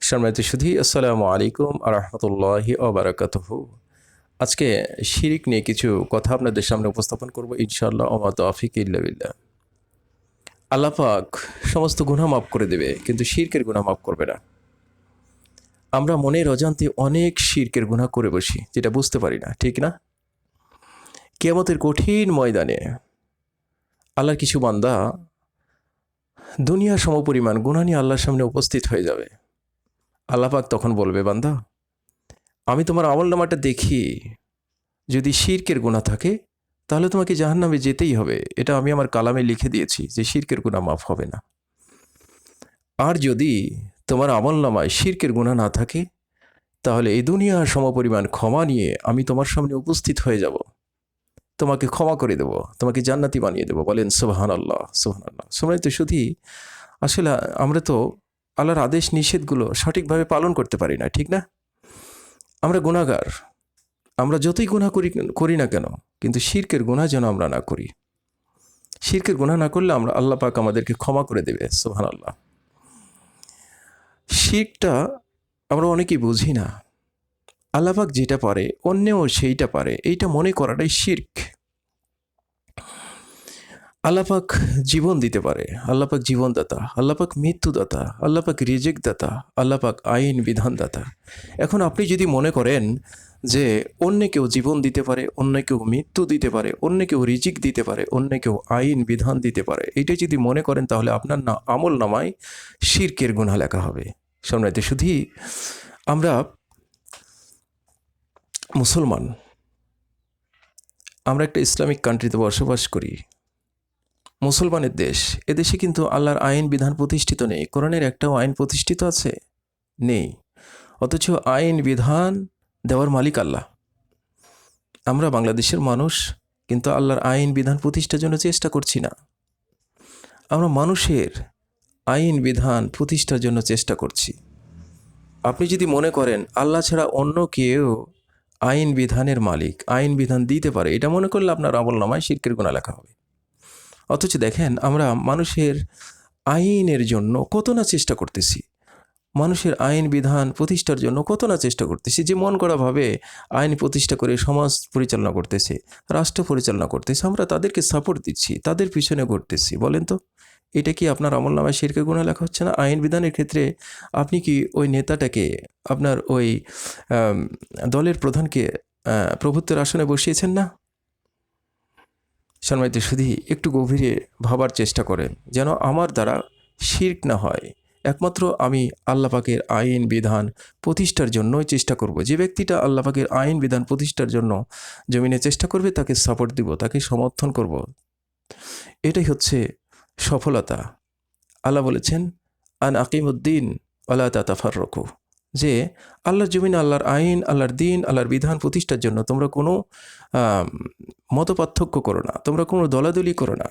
সম্মানিত সুধী, আসসালামু আলাইকুম আরহামতুল্লাহি ওবারাকাতুহু। আজকে শিরিক নিয়ে কিছু কথা আপনাদের সামনে উপস্থাপন করব ইনশাআল্লাহ। ওমা তৌফিক ইল্লা বিল্লাহ। আল্লাহ পাক সমস্ত গুনাহ মাফ করে দেবে, কিন্তু শিরকের গুনাহ মাফ করবে না। আমরা মনের অজান্তে অনেক শিরকের গুনাহ করে বসি, যেটা বুঝতে পারি না, ঠিক না? কিয়ামতের কঠিন ময়দানে আল্লাহর কিছু বান্দা দুনিয়ার সমপরিমাণ গুনাহ নিয়ে আল্লাহর সামনে উপস্থিত হয়ে যাবে। আল্লাহ পাক তখন বলবে, বান্দা, আমি তোমার আমলনামাটা দেখি, যদি শিরকের গুনাহ থাকে তাহলে তোমাকে জাহান্নামে যেতেই হবে। এটা আমি আমার কালামে লিখে দিয়েছি যে শিরকের গুনাহ মাফ হবে না। আর যদি তোমার আমলনামায় শিরকের গুনাহ না থাকে, তাহলে এই দুনিয়ার সমপরিমাণ ক্ষমা নিয়ে আমি তোমার সামনে উপস্থিত হয়ে যাব, তোমাকে ক্ষমা করে দেব, তোমাকে জান্নাতি বানিয়ে দেব। বলেন সুবহানাল্লাহ, সুবহানাল্লাহ। সম্মানিত সুধী, আসলে আমরা তো আল্লাহর আদেশ নিষেধগুলো সঠিকভাবে পালন করতে পারি না, ঠিক না? আমরা গুনাহগার। আমরা যতই গুনাহ করি না কেন, কিন্তু শিরকের গুনাহ যেন আমরা না করি। শিরকের গুনাহ না করলে আল্লাহ পাক আমাদেরকে ক্ষমা করে দেবে। সুবহানাল্লাহ। শিরকটা আমরা অনেকেই বুঝি না। আল্লাহ পাক যেটা পারে অন্যও সেইটা পারে, এইটা মনে করাটাই শিরক। আল্লাহ পাক জীবন দিতে পারে, আল্লাহ পাক জীবনদাতা, আল্লাহ পাক মৃত্যুদাতা, আল্লাহ পাক রিজিক দাতা, আল্লাহ পাক আইন বিধানদাতা। এখন আপনি যদি মনে করেন যে অন্য কেউ জীবন দিতে পারে, অন্য কেউ মৃত্যু দিতে পারে, অন্য কেউ রিজিক দিতে পারে, অন্য কেউ আইন বিধান দিতে পারে, এটা যদি মনে করেন তাহলে আপনার আমল নামায় শিরকের গুনাহ লেখা হবে। সম্মানিত শুধু আমরা মুসলমান, আমরা একটা ইসলামিক কান্ট্রিতে বসবাস করি, মুসলমানের দেশ। এদেশে কিন্তু আল্লাহর আইন বিধান প্রতিষ্ঠিত নেই। কোরআনের একটাও আইন প্রতিষ্ঠিত আছে? নেই। অথচ আইন বিধান দেওয়ার মালিক আল্লাহ। আমরা বাংলাদেশের মানুষ, কিন্তু আল্লাহর আইন বিধান প্রতিষ্ঠার জন্য চেষ্টা করছি না। আমরা মানুষের আইন বিধান প্রতিষ্ঠার জন্য চেষ্টা করছি। আপনি যদি মনে করেন আল্লাহ ছাড়া অন্য কেউ আইন বিধানের মালিক, আইন বিধান দিতে পারে, এটা মনে করলে আপনার আমলনামায় শিরকের গুনাহ লেখা হবে। অথচ দেখেন, আমরা মানুষের আইনের জন্য কত না চেষ্টা করতেছি, মানুষের আইন বিধান প্রতিষ্ঠার জন্য কত না চেষ্টা করতেছি। যে মন গড়াভাবে আইন প্রতিষ্ঠা করে সমাজ পরিচালনা করতেছে, রাষ্ট্র পরিচালনা করতেছে, আমরা তাদেরকে সাপোর্ট দিচ্ছি, তাদের পিছনে ঘুরতেছি। বলেন তো, এটা কি আপনার আমলনামায় শিরকের গুনাহ লেখা হচ্ছে না? আইন বিধানের ক্ষেত্রে আপনি কি ওই নেতাটাকে, আপনার ওই দলের প্রধানকে প্রভুত্বের আসনে বসিয়েছেন না? সম্মানিত শুধু একটু গভীরে ভাবার চেষ্টা করেন, যেন আমার দ্বারা শিরক না হয়। একমাত্র আমি আল্লাহ পাকের আইন বিধান প্রতিষ্ঠার জন্যই চেষ্টা করব। যে ব্যক্তিটা আল্লাহ পাকের আইন বিধান প্রতিষ্ঠার জন্য জমিনে চেষ্টা করবে, তাকে সাপোর্ট দিব, তাকে সমর্থন করব। এটাই হচ্ছে সফলতা। আল্লাহ বলেছেন, আন আকিমুদ্দিন ওয়ালা তাতাফাররাকু, যে আল্লাহর জমিনে আল্লাহর আইন, আল্লাহর দিন, আল্লাহর বিধান প্রতিষ্ঠার জন্য তোমরা কোনো মতপার্থক্য করো না, তোমরা কোনো দলাদলি করো না,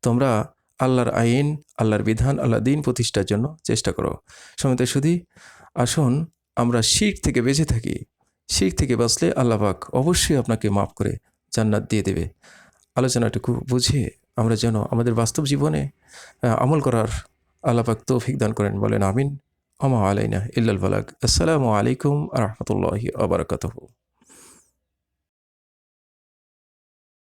তোমরা আল্লাহর আইন, আল্লাহর বিধান, আল্লাহর দিন প্রতিষ্ঠার জন্য চেষ্টা করো। সম্মানিত সুধী, আসুন আমরা শিরক থেকে বেঁচে থাকি। শিরক থেকে বাঁচলে আল্লাহ পাক অবশ্যই আপনাকে মাফ করে জান্নাত দিয়ে দেবে। আলোচনাটুকু বুঝে আমরা যেন আমাদের বাস্তব জীবনে আমল করার আল্লাহ পাক তৌফিক দান করেন। বলেন আমিন। ওমা আলাইনা ইল্লাল বালাগ। আসসালামু আলাইকুম আ রহমতুল্লাহি ওয়া বারাকাতুহু।